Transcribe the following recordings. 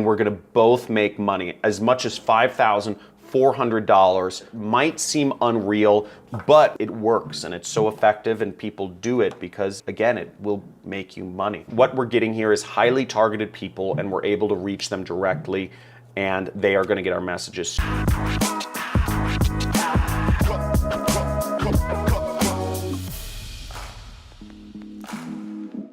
We're going to both make money. As much as $5,400 might seem unreal, but it works and it's so effective and people do it because, again, it will make you money. What we're getting here is highly targeted people and we're able to reach them directly and they are going to get our messages.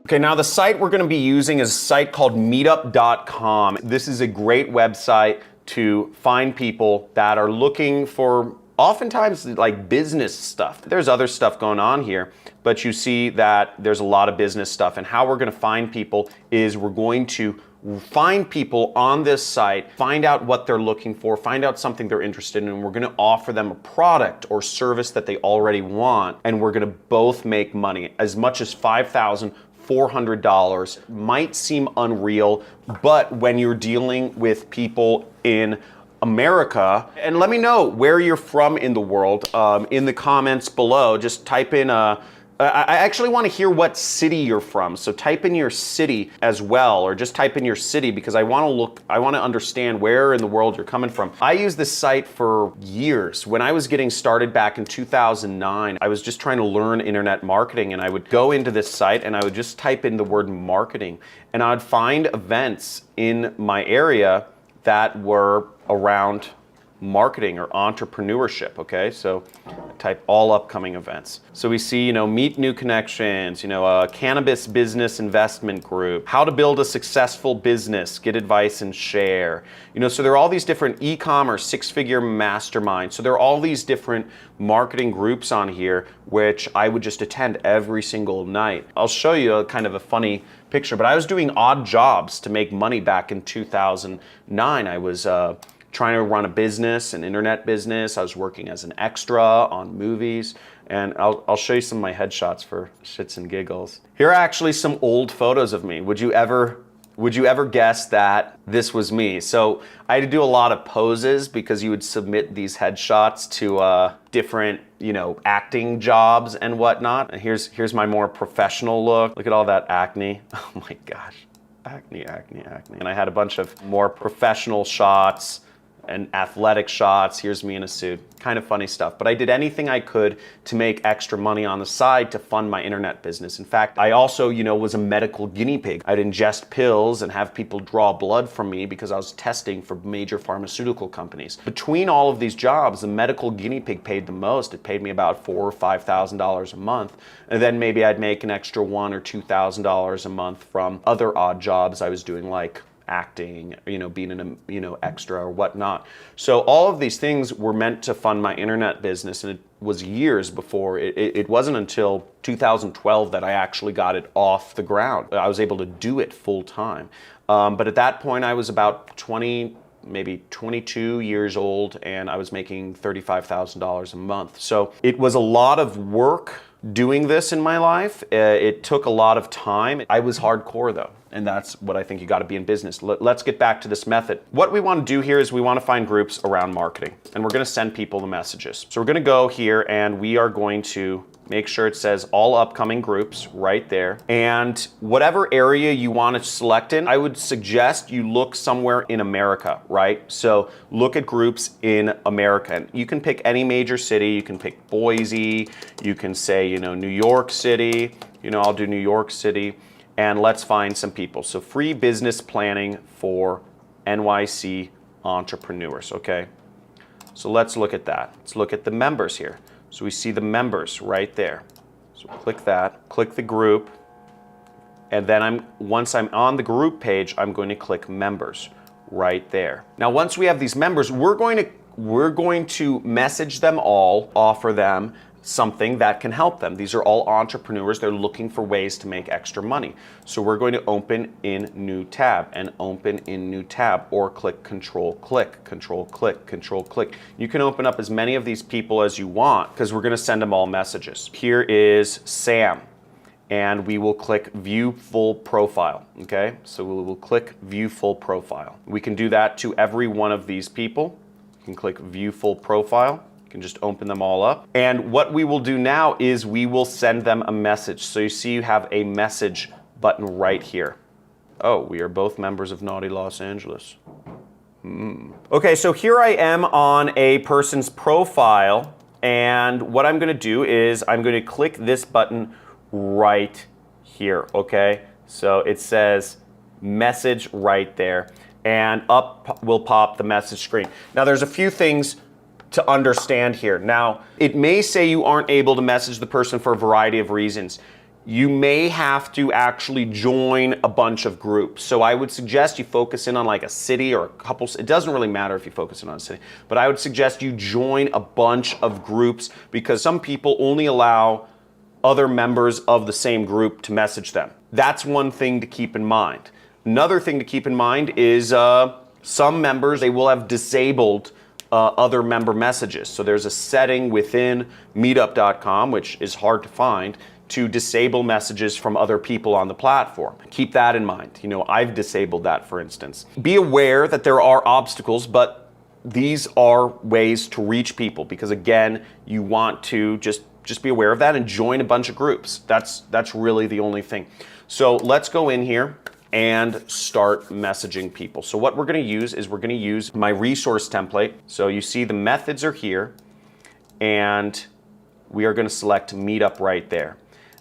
Okay, now the site we're going to be using is a site called meetup.com. This is a great website to find people that are looking for oftentimes like business stuff. There's other stuff going on here, but you see that there's a lot of business stuff. And how we're going to find people is we're going to find people on this site, find out what they're looking for, find out something they're interested in, and we're going to offer them a product or service that they already want, and we're going to both make money. As much as $5,400 might seem unreal, but when you're dealing with people in America, and let me know where you're from in the world in the comments below. Just type in I actually want to hear what city you're from, so type in your city as well, or just type in your city because I want to understand where in the world you're coming from. I used this site for years. When I was getting started back in 2009, I was just trying to learn internet marketing, and I would go into this site and I would just type in the word marketing, and I would find events in my area that were around marketing or entrepreneurship, okay? So type all upcoming events. So we see, meet new connections, a cannabis business investment group, how to build a successful business, get advice and share. So there are all these different e-commerce, six-figure mastermind. So there are all these different marketing groups on here, which I would just attend every single night. I'll show you a kind of a funny picture, but I was doing odd jobs to make money back in 2009. I was trying to run a business, an internet business. I was working as an extra on movies, and I'll show you some of my headshots for shits and giggles. Here are actually some old photos of me. Would you ever guess that this was me? So I had to do a lot of poses because you would submit these headshots to different, acting jobs and whatnot. And here's my more professional look. Look at all that acne. Oh my gosh, acne. And I had a bunch of more professional shots and athletic shots. Here's me in a suit. Kind of funny stuff. But I did anything I could to make extra money on the side to fund my internet business. In fact, I also, was a medical guinea pig. I'd ingest pills and have people draw blood from me because I was testing for major pharmaceutical companies. Between all of these jobs, the medical guinea pig paid the most. It paid me about $4,000 or $5,000 a month. And then maybe I'd make an extra $1,000 or $2,000 a month from other odd jobs I was doing, like acting, being an extra or whatnot. So all of these things were meant to fund my internet business, and it was years before. It wasn't until 2012 that I actually got it off the ground. I was able to do it full time. But at that point I was about 20, maybe 22 years old, and I was making $35,000 a month. So it was a lot of work doing this in my life. It took a lot of time. I was hardcore though, and that's what I think you got to be in business. Let's get back to this method. What we want to do here is we want to find groups around marketing, and we're going to send people the messages. So we're going to go here and we are going to make sure it says all upcoming groups right there. And whatever area you want to select in, I would suggest you look somewhere in America, right? So look at groups in America. And you can pick any major city. You can pick Boise. You can say, New York City. I'll do New York City. And let's find some people. So free business planning for NYC entrepreneurs, okay? So let's look at that. Let's look at the members here. So we see the members right there. So click that, click the group, and then once I'm on the group page, I'm going to click members right there. Now, once we have these members, we're going to message them all, offer them something that can help them. These are all entrepreneurs. They're looking for ways to make extra money. So we're going to open in new tab and open in new tab, or click control click, control click, control click. You can open up as many of these people as you want because we're going to send them all messages. Here is Sam, and we will click view full profile. Okay, so we will click view full profile. We can do that to every one of these people. You can click view full profile. You can just open them all up. And what we will do now is we will send them a message. So you see you have a message button right here. Oh, we are both members of Naughty Los Angeles. Okay, so here I am on a person's profile, and what I'm going to do is I'm going to click this button right here, okay? So it says message right there, and up will pop the message screen. Now there's a few things to understand here. Now, it may say you aren't able to message the person for a variety of reasons. You may have to actually join a bunch of groups. So I would suggest you focus in on like a city or a couple. It doesn't really matter if you focus in on a city, but I would suggest you join a bunch of groups, because some people only allow other members of the same group to message them. That's one thing to keep in mind. Another thing to keep in mind is some members, they will have disabled other member messages. So there's a setting within meetup.com, which is hard to find, to disable messages from other people on the platform. Keep that in mind. You know, I've disabled that, for instance. Be aware that there are obstacles, but these are ways to reach people, because again, you want to just be aware of that and join a bunch of groups. That's really the only thing. So let's go in here and start messaging people. So what we're going to use is we're going to use my resource template. So you see the methods are here, and we are going to select Meetup right there.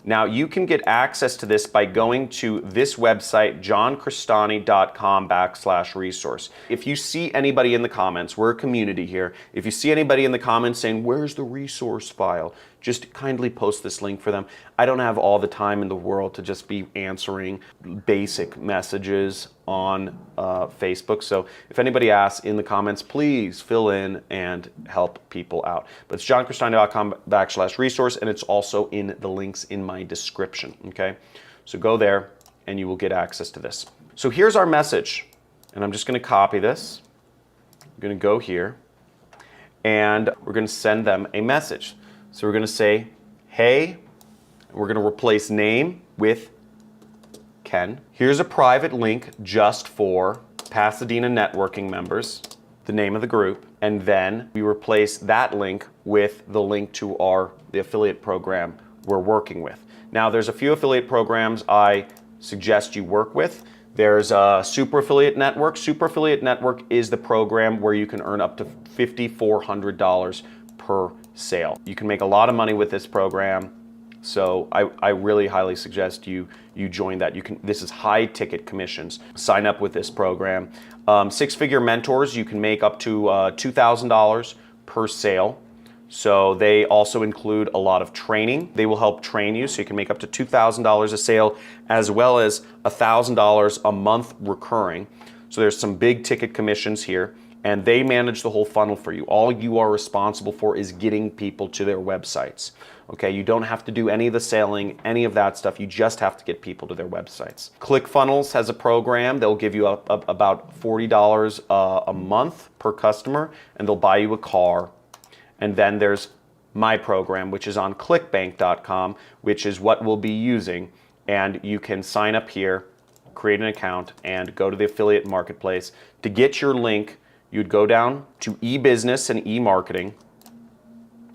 Now you can get access to this by going to this website, johncrestani.com/resource. If you see anybody in the comments, we're a community here, if you see anybody in the comments saying, where's the resource file? Just kindly post this link for them. I don't have all the time in the world to just be answering basic messages on Facebook. So if anybody asks in the comments, please fill in and help people out. But it's johncrestani.com/resource, and it's also in the links in my description, okay? So go there and you will get access to this. So here's our message, and I'm just gonna copy this. I'm gonna go here, and we're gonna send them a message. So we're going to say, hey, we're going to replace name with Ken. Here's a private link just for Pasadena networking members, the name of the group, and then we replace that link with the link to the affiliate program we're working with. Now there's a few affiliate programs I suggest you work with. There's a Super Affiliate Network. Super Affiliate Network is the program where you can earn up to $5,400 per sale. You can make a lot of money with this program, so I really highly suggest you join that. This is high ticket commissions. Sign up with this program. Six-figure mentors, you can make up to $2,000 per sale. So they also include a lot of training. They will help train you, so you can make up to $2,000 a sale, as well as $1,000 a month recurring. So there's some big ticket commissions here, and they manage the whole funnel for you. All you are responsible for is getting people to their websites. Okay, you don't have to do any of the selling, any of that stuff. You just have to get people to their websites. ClickFunnels has a program. They'll give you about $40 a month per customer, and they'll buy you a car. And then there's my program, which is on clickbank.com, which is what we'll be using. And you can sign up here, create an account, and go to the affiliate marketplace. To get your link, you'd go down to e-business and e-marketing,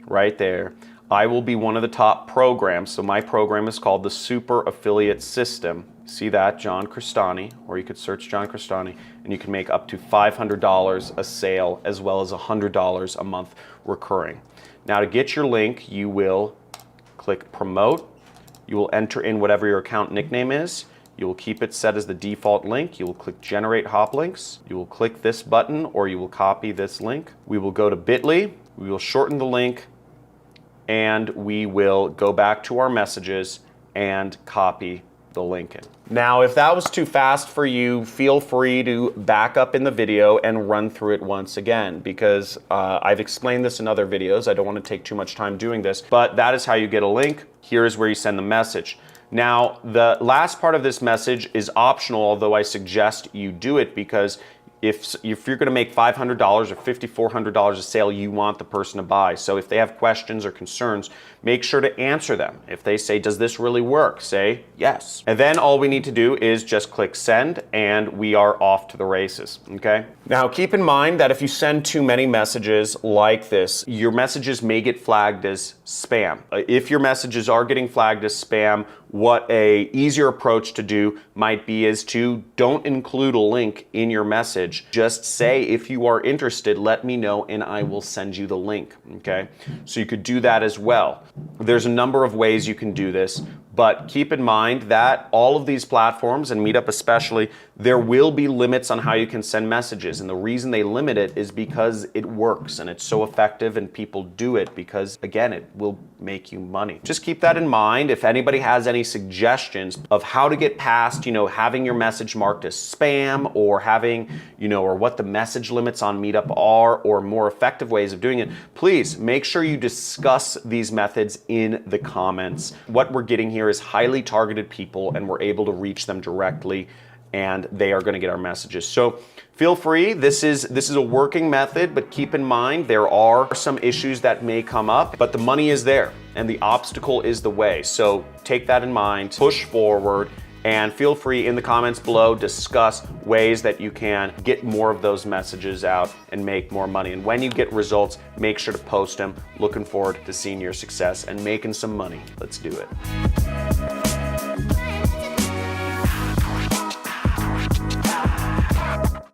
right there. I will be one of the top programs. So my program is called the Super Affiliate System. See that, John Crestani, or you could search John Crestani, and you can make up to $500 a sale, as well as $100 a month recurring. Now to get your link, you will click promote. You will enter in whatever your account nickname is. You will keep it set as the default link. You will click generate hop links. You will click this button, or you will copy this link. We will go to bit.ly. We will shorten the link, and we will go back to our messages and copy the link in. Now, if that was too fast for you, feel free to back up in the video and run through it once again, because I've explained this in other videos. I don't want to take too much time doing this, but that is how you get a link. Here's where you send the message. Now, the last part of this message is optional, although I suggest you do it, because if you're going to make $500 or $5,400 a sale, you want the person to buy. So if they have questions or concerns, make sure to answer them. If they say, does this really work? Say yes. And then all we need to do is just click send, and we are off to the races, okay? Now keep in mind that if you send too many messages like this, your messages may get flagged as spam. If your messages are getting flagged as spam, what a easier approach to do might be is to don't include a link in your message. Just say, if you are interested, let me know and I will send you the link, okay? So you could do that as well. There's a number of ways you can do this, but keep in mind that all of these platforms, and Meetup especially, there will be limits on how you can send messages. And the reason they limit it is because it works and it's so effective and people do it because, again, it will make you money. Just keep that in mind. If anybody has any suggestions of how to get past, having your message marked as spam, or having, or what the message limits on Meetup are, or more effective ways of doing it, please make sure you discuss these methods in the comments. What we're getting here is highly targeted people, and we're able to reach them directly, and they are going to get our messages. So feel free. This is a working method, but keep in mind there are some issues that may come up, but the money is there and the obstacle is the way. So take that in mind, push forward, and feel free in the comments below, discuss ways that you can get more of those messages out and make more money. And when you get results, make sure to post them. Looking forward to seeing your success and making some money. Let's do it.